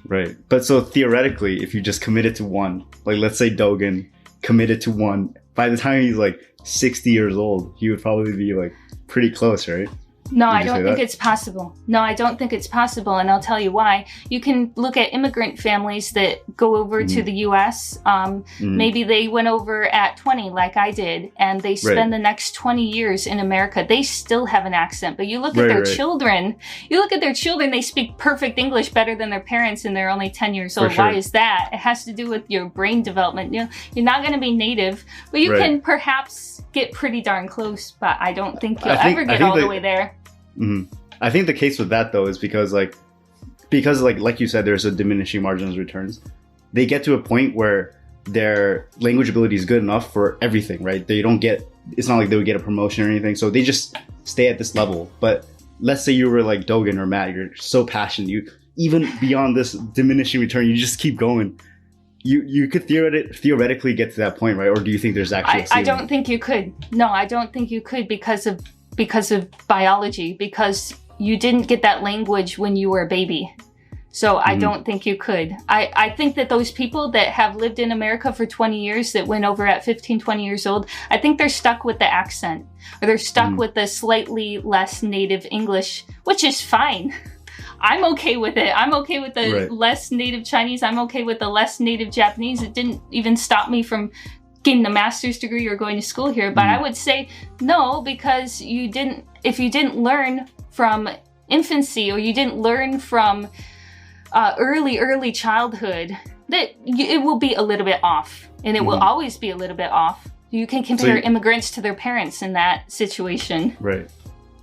Right. But so theoretically, if you just committed to one, like let's say Dogen committed to one, by the time he's like 60 years old, he would probably be like pretty close, right? No, I don't think it's possible. No, I don't think it's possible, and I'll tell you why. You can look at immigrant families that go over to the U.S. Maybe they went over at 20, like I did, and they spend the next 20 years in America. They still have an accent, but you look at their children. You look at their children; they speak perfect English better than their parents, and they're only 10 years old. Why is that? It has to do with your brain development. You know, you're not going to be native, but you can perhaps get pretty darn close. But I don't think you'll ever get all the way there. I think the case with that though is because like you said, there's a diminishing margin of returns. They get to a point where their language ability is good enough for everything, right? It's not like they would get a promotion or anything, so they just stay at this level. But let's say you were like Dogen or Matt, you're so passionate, you even beyond this diminishing return, you just keep going. You could theoretically get to that point, right? Or do you think there's actually a ceiling? I don't think you could. No, I don't think you could because of biology, because you didn't get that language when you were a baby. So I don't think you could. I think that those people that have lived in America for 20 years that went over at 15, 20 years old, I think they're stuck with the accent, or they're stuck with the slightly less native English, which is fine. I'm okay with it. I'm okay with the less native Chinese. I'm okay with the less native Japanese. It didn't even stop me from getting a master's degree or going to school here. But I would say no, because if you didn't learn from infancy, or you didn't learn from early childhood, that it will be a little bit off, and it will always be a little bit off. You can compare immigrants to their parents in that situation. Right.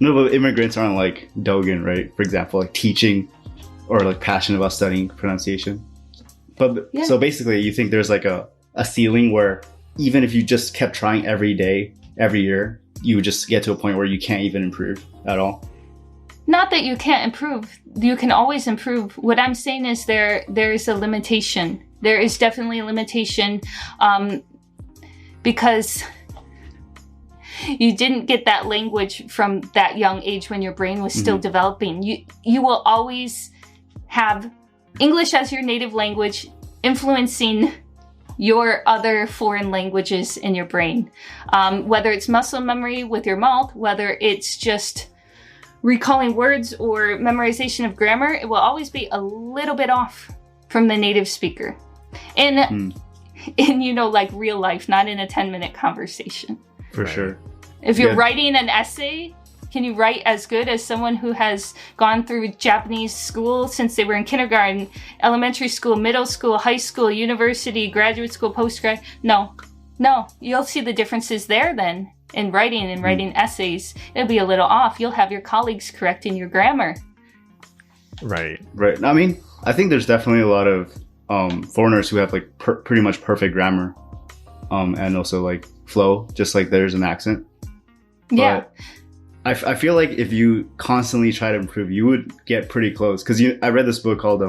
No, but immigrants aren't like Dogen, right? For example, like teaching or like passionate about studying pronunciation. But so basically, you think there's like a ceiling where even if you just kept trying every day, every year, you would just get to a point where you can't even improve at all? Not that you can't improve. You can always improve. What I'm saying is there is a limitation. There is definitely a limitation because you didn't get that language from that young age when your brain was still developing. You will always have English as your native language influencing your other foreign languages in your brain. Whether it's muscle memory with your mouth, whether it's just recalling words or memorization of grammar, it will always be a little bit off from the native speaker. In like real life, not in a 10-minute conversation. For sure. If you're writing an essay, can you write as good as someone who has gone through Japanese school since they were in kindergarten, elementary school, middle school, high school, university, graduate school, postgrad? No. You'll see the differences there then in writing and writing essays. It'll be a little off. You'll have your colleagues correcting your grammar. Right. I mean, I think there's definitely a lot of foreigners who have like pretty much perfect grammar and also like flow, just like there's an accent. Yeah. But I feel like if you constantly try to improve, you would get pretty close. Because I read this book called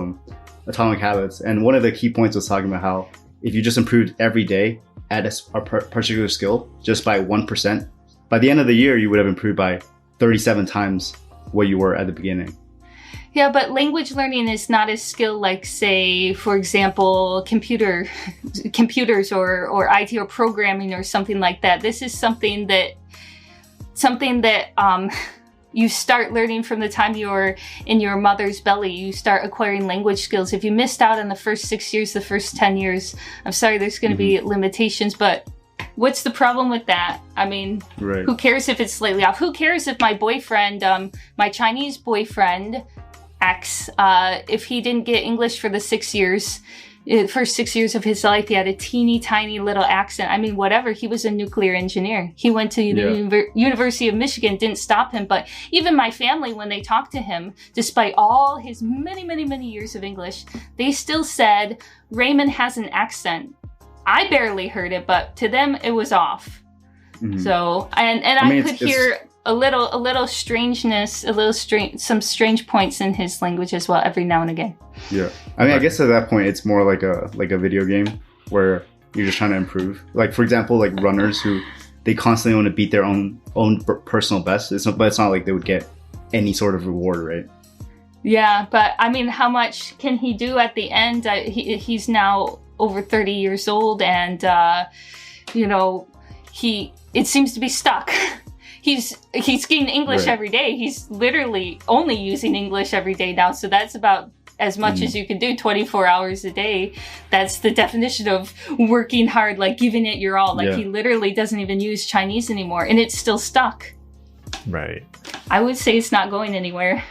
Atomic Habits, and one of the key points was talking about how if you just improved every day at a particular skill just by 1%, by the end of the year, you would have improved by 37 times what you were at the beginning. Yeah, but language learning is not a skill like, say, for example, computers or IT or programming or something like that. This is something that you start learning from the time you're in your mother's belly. You start acquiring language skills. If you missed out on the first 6 years, the first 10 years, I'm sorry, there's going to be limitations, but what's the problem with that? I mean, Who cares if it's slightly off? Who cares if my boyfriend, my Chinese boyfriend, X, if he didn't get English for the 6 years, first 6 years of his life, he had a teeny tiny little accent. I mean, whatever. He was a nuclear engineer. He went to the University of Michigan, didn't stop him. But even my family, when they talked to him, despite all his many, many, many years of English, they still said, Raymond has an accent. I barely heard it, but to them, it was off. So, and I mean, I could hear a little strangeness, some strange points in his language as well every now and again. Yeah, I mean, I guess at that point it's more like a video game where you're just trying to improve. Like, for example, like runners who they constantly want to beat their own personal best. But it's not like they would get any sort of reward, right? Yeah, but I mean, how much can he do at the end? He's now over 30 years old, and you know, it seems to be stuck. He's getting English every day. He's literally only using English every day now, so that's about as much as you can do, 24 hours a day. That's the definition of working hard, like giving it your all. Like he literally doesn't even use Chinese anymore, and it's still stuck. Right. I would say it's not going anywhere.